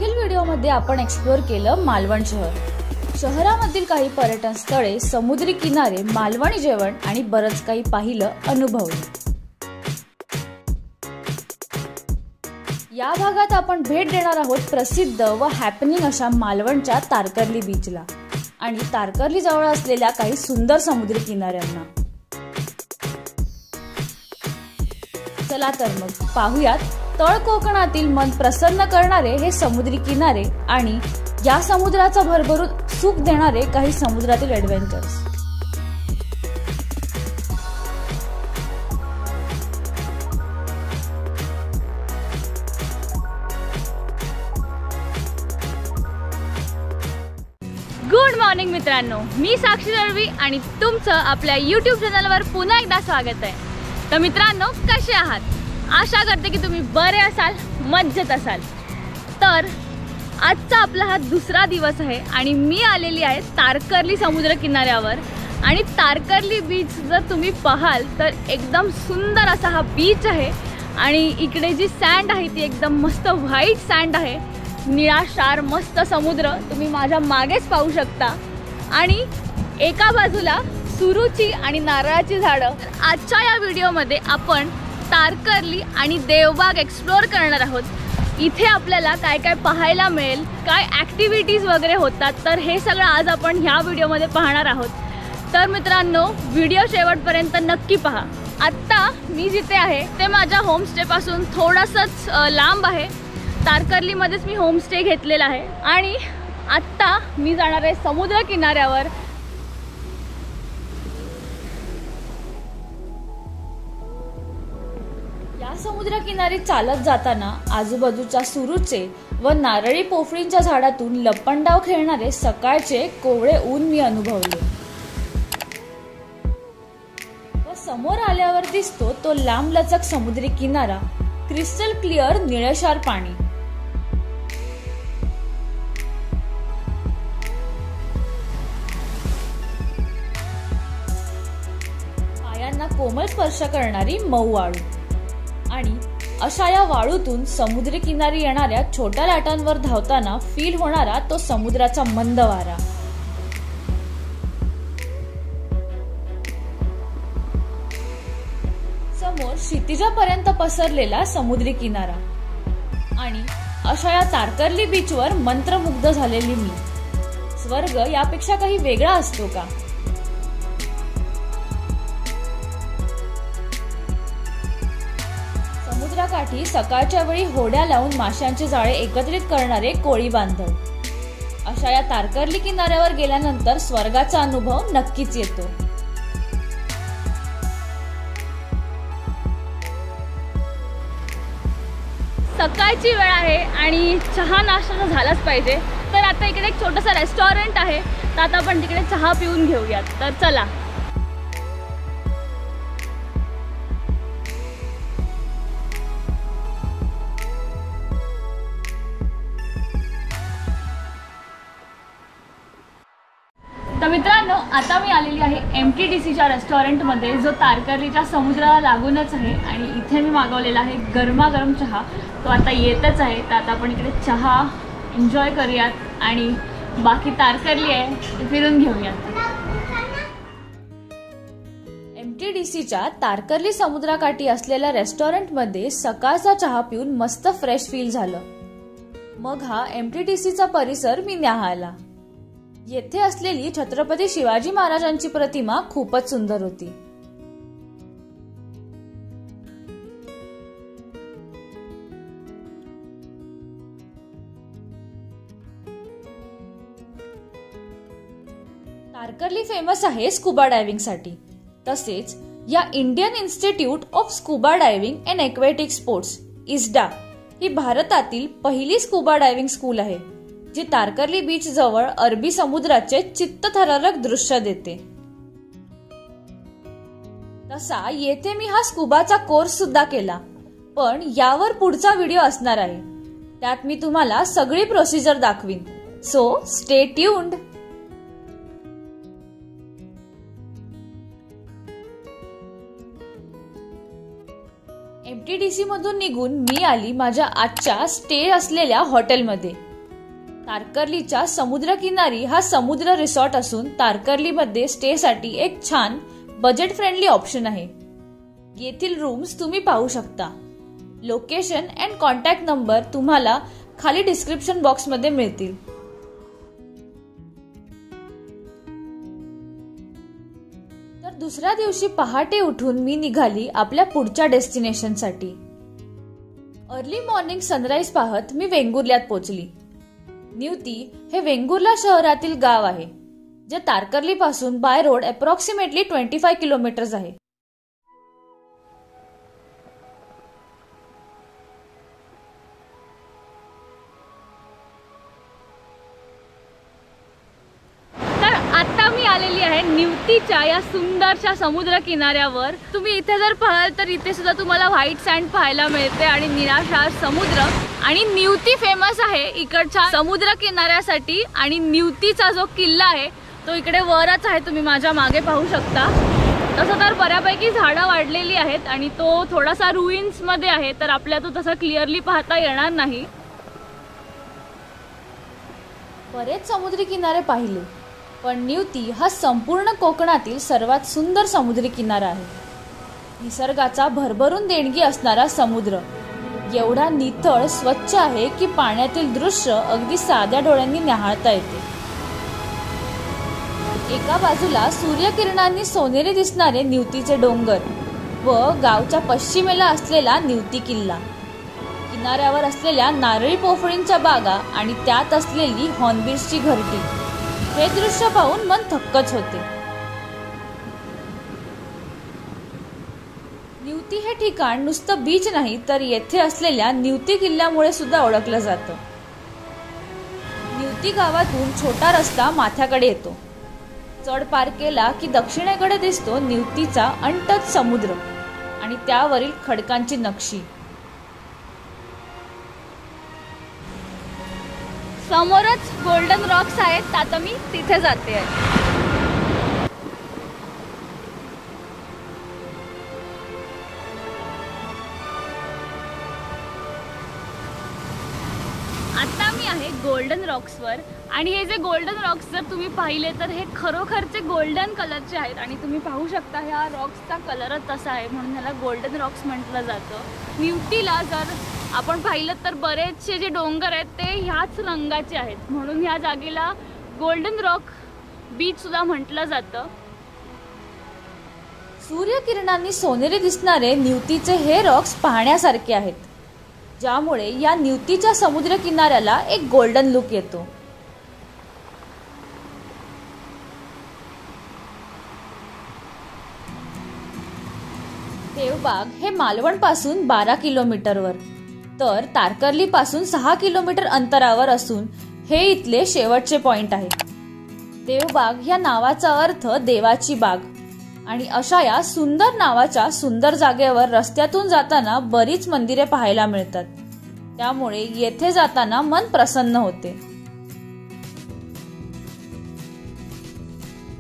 मागील व्हिडिओमध्ये आपण एक्सप्लोर केलं मालवण शहर. शहरामधील काही पर्यटन स्थळे, समुद्री किनारे, मालवणी जेवण आणि बरंच काही पाहिलं, अनुभवलं. या भागात आपण भेट देणार आहोत प्रसिद्ध व हॅपनिंग अशा मालवणच्या तारकर्ली बीचला आणि तारकर्ली जवळ असलेल्या काही सुंदर समुद्री किनाऱ्यांना. चला तर मग पाहूयात तळ कोकणातील मन प्रसन्न करणारे हे समुद्री किनारे आणि या समुद्राचा भरभरून सुख देणारे काही समुद्रातील ऍडव्हेंचर्स. गुड मॉर्निंग मित्रांनो, मी साक्षी दळवी आणि तुमचं आपल्या यूट्यूब चॅनलवर पुन्हा एकदा स्वागत आहे. तर मित्रांनो, कसे आहात? आशा करते की तुम्ही बरे असाल, मजेत असाल. तर आजचा आपला हा दुसरा दिवस आहे आणि मी आलेली आहे तारकर्ली समुद्र किनाऱ्यावर. आणि तारकर्ली बीच जर तुम्ही पाहाल तर एकदम सुंदर असा हा बीच आहे आणि इकडे जी सँड आहे ती एकदम मस्त व्हाईट सँड आहे. निळाशार मस्त समुद्र तुम्ही माझ्या मागेच पाहू शकता आणि एका बाजूला सुरूची आणि नारळाची झाडं. आजच्या या व्हिडिओमध्ये आपण तारकर्ली आणि देवबाग एक्सप्लोर करणार आहोत. इथे आपल्याला काय काय पाहायला मिळेल, काय ॲक्टिव्हिटीज वगैरे होतात, तर हे सगळं आज आपण ह्या व्हिडिओमध्ये पाहणार आहोत. तर मित्रांनो, व्हिडिओ शेवटपर्यंत नक्की पहा. आत्ता मी जिथे आहे ते माझ्या होमस्टेपासून थोडंसंच लांब आहे. तारकर्लीमध्येच मी होमस्टे घेतलेला आहे आणि आत्ता मी जाणार आहे समुद्र किनाऱ्यावर. या समुद्र किनारी चालत जाताना आजूबाजूच्या सुरूचे व नारळी पोफळींच्या झाडातून लपंडाव खेळणारे सकाळचे कोवळे ऊन मी अनुभवले. व समोर आल्यावर दिसतो तो लांबलचक समुद्री किनारा, क्रिस्टल क्लिअर निळेशार पाणी. पायांना कोमल स्पर्श करणारी मऊ वाळू आणि अशा या वाळूतून समुद्री किनारी येणाऱ्या छोट्या लाटांवर धावताना फील होणारा तो समुद्राचा मंद वारा. समोर क्षितिजापर्यंत पसरलेला समुद्री किनारा आणि अशा या तारकर्ली बीचवर मंत्रमुग्ध झालेली मी. स्वर्ग यापेक्षा काही वेगळा असतो का? समुद्राकाठी सकाळच्या वेळी होड्या लावून माशांचे जाळे एकत्रित करणारे कोळी बांधव. अशा या तारकर्ली किनाऱ्यावर गेल्यानंतर स्वर्गाचा अनुभव नक्कीच येतो. सकाळची वेळ आहे आणि चहा नाश्ता तर झालाच पाहिजे. तर आता इकडे एक छोटंसं रेस्टॉरंट आहे, तर आता आपण तिकडे चहा पिऊन घेऊयात. तर चला. तर मित्रांनो, आता मी आलेली आहे MTDCच्या रेस्टॉरंटमध्ये, जो तारकर्लीच्या समुद्राला लागूनच आहे. आणि इथे मी मागवलेला आहे गरमागरम चहा. तो आता येतच आहे. तर आता आपण इकडे चहा एन्जॉय करूयात आणि बाकी तारकर्ली आहे ते फिरून घेऊयात. MTDCच्या तारकर्ली समुद्राकाठी असलेल्या रेस्टॉरंटमध्ये सकाळचा चहा पिऊन मस्त फ्रेश फील झालं. मग हा MTDCचा परिसर मी न्याहाळला. येथे असलेली छत्रपती शिवाजी महाराजांची प्रतिमा खूपच सुंदर होती. तारकर्ली फेमस आहे स्कुबा डायव्हिंगसाठी. तसेच या Indian institute of scuba diving and aquatic sports ISDA ही भारतातील पहिली स्कुबा डायव्हिंग स्कूल आहे, जी तारकर्ली बीच जवळ अरबी समुद्राचे चित्तथरारक दृश्य देते. तसा येथे मी हा स्कुबाचा कोर्स सुद्धा केला, पण यावर पुढचा व्हिडिओ असणार आहे. त्यात मी तुम्हाला सगळी प्रोसिजर दाखवीन. So stay tuned. MTDC मधून निघून मी आली माझ्या आजच्या स्टे असलेल्या हॉटेलमध्ये. तारकर्लीच्या समुद्रकिनारी हा समुद्र रिसॉर्ट असून तारकर्लीमध्ये स्टेसाठी एक छान बजेट फ्रेंडली ऑप्शन आहे. येथील रूम्स तुम्ही पाहू शकता. लोकेशन अँड कॉन्टॅक्ट नंबर तुम्हाला खाली डिस्क्रिप्शन बॉक्समध्ये मिळतील. तर दुसऱ्या दिवशी पहाटे उठून मी निघाली आपल्या पुढच्या डेस्टिनेशनसाठी. अर्ली मॉर्निंग सनराईज पाहत मी वेंगुर्ल्यात पोहोचली. निवती हे वेंगुर्ला शहरातील गाव आहे, जे तारकर्ली पासून बाय रोड अप्रॉक्सिमेटली 25 किलोमीटर्स आहे. तर आता मी आलेली आहे निवतीच्या या सुंदरशा समुद्र किनाऱ्यावर. तुम्ही इथे जर पाहाल तर इथे सुद्धा तुम्हाला व्हाईट सँड पाहायला मिळते आणि निराशार समुद्र. आणि निवती फेमस आहे इकडच्या समुद्र किनाऱ्यासाठी. आणि निवतीचा जो किल्ला आहे तो इकडे वरच आहे, तुम्ही माझ्या मागे पाहू शकता. तसं तर बऱ्यापैकी झाडं वाढलेली आहेत आणि तो थोडासा रुईन्स मध्ये आहे, तर आपल्याला तो तसं क्लिअरली पाहता येणार नाही. बरेच समुद्री किनारे पाहिले, पण निवती हा संपूर्ण कोकणातील सर्वात सुंदर समुद्री किनारा आहे. निसर्गाचा भरभरून देणगी असणारा समुद्र एवढा नितळ स्वच्छ आहे की पाण्यातील दृश्य अगदी साध्या डोळ्यांनी न्याहाळता येते. एका बाजूला सूर्यकिरणांनी सोनेरी दिसणारे निवतीचे डोंगर व गावच्या पश्चिमेला असलेला निवती किल्ला, किनाऱ्यावर असलेल्या नारळी पोफळींच्या बागा आणि त्यात असलेली हॉर्नबिल्सची घरटी, हे दृश्य पाहून मन थक्कच होते. निवती हे ठिकाण नुसतं बीच नाही तर येथे असलेल्या निवती किल्ल्यामुळे सुद्धा ओळखलं जातं. निवती गावातून छोटा रस्ता माथ्याकडे येतो. चढ पार केला की दक्षिणेकडे दिसतो निवतीचा अनटच समुद्र आणि त्यावरील खडकांची नक्षी. समोरच गोल्डन रॉक्स आहेत, आता मी तिथे जाते आहे. आता मी आहे गोल्डन रॉक्सवर. आणि हे जे गोल्डन रॉक्स जर तुम्ही पाहिले तर हे खरोखरचे गोल्डन कलरचे आहेत. आणि तुम्ही पाहू शकता ह्या रॉक्सचा कलरच तसा आहे, म्हणून ह्याला गोल्डन रॉक्स म्हटलं जातं. निवतीला जर आपण पाहिलं तर बरेचसे जे डोंगर आहेत ते ह्याच रंगाचे आहेत, म्हणून ह्या जागेला गोल्डन रॉक बीच सुद्धा म्हटलं जातं. सूर्यकिरणांनी सोनेरी दिसणारे निवतीचे हे रॉक्स पाहण्यासारखे आहेत, ज्यामुळे या निवतीच्या समुद्र किनाऱ्याला एक गोल्डन लुक येतो. देवबाग हे मालवण पासून 12 किलोमीटरवर तर तारकर्ली पासून 6 किलोमीटर अंतरावर असून हे इथले शेवटचे पॉइंट आहे. देवबाग या नावाचा अर्थ देवाची बाग आणि अशा या सुंदर नावाच्या सुंदर जागेवर रस्त्यातून जाताना बरीच मंदिरे पाहायला मिळतात, त्यामुळे येथे जाताना मन प्रसन्न होते.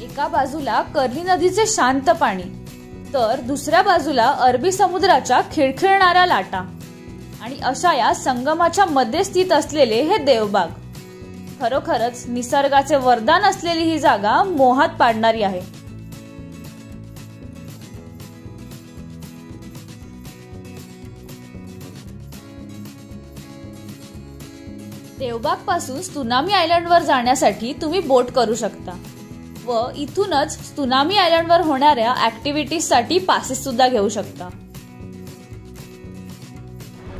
एका बाजूला कर्ली नदीचे शांत पाणी तर दुसऱ्या बाजूला अरबी समुद्राच्या खिळखिळणाऱ्या लाटा आणि अशा या संगमाच्या मध्ये स्थित असलेले हे देवबाग. खरोखरच निसर्गाचे वरदान असलेली ही जागा मोहात पाडणारी आहे. देवबाग पासून त्सुनामी आयलंडवर जाण्यासाठी तुम्ही बोट करू शकता व इथूनच त्सुनामी आयलंडवर होणाऱ्या ऍक्टिव्हिटीजसाठी पासेस सुद्धा घेऊ शकता.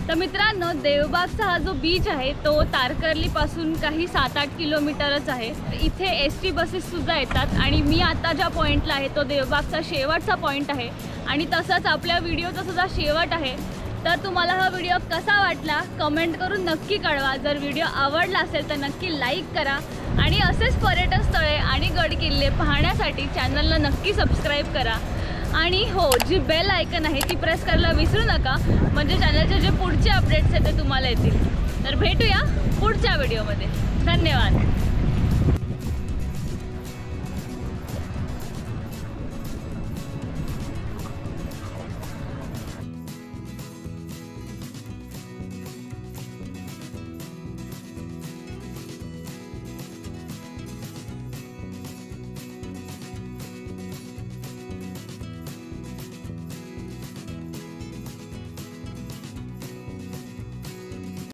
तर मित्रांनो, देवबागचा हा जो बीच आहे तो तारकर्ली पासून काही 7-8 किलोमीटरच आहे. इथे एसटी बसेस सुद्धा येतात आणि मी आता ज्या पॉइंटला आहे तो देवबागचा शेवटचा पॉइंट आहे आणि तसंच आपल्या व्हिडिओचा सुद्धा शेवट आहे. तर तुम्हाला हा व्हिडिओ कसा वाटला कमेंट करून नक्की कळवा. जर व्हिडिओ आवडला असेल तर नक्की लाईक करा आणि असेच पर्यटन स्थळे आणि गडकिल्ले पाहण्यासाठी चॅनलला नक्की सबस्क्राईब करा. आणि हो, जी बेल आयकन आहे ती प्रेस करायला विसरू नका, म्हणजे चॅनलचे जे पुढचे अपडेट्स आहेत ते तुम्हाला येतील. तर भेटूया पुढच्या व्हिडिओमध्ये. धन्यवाद.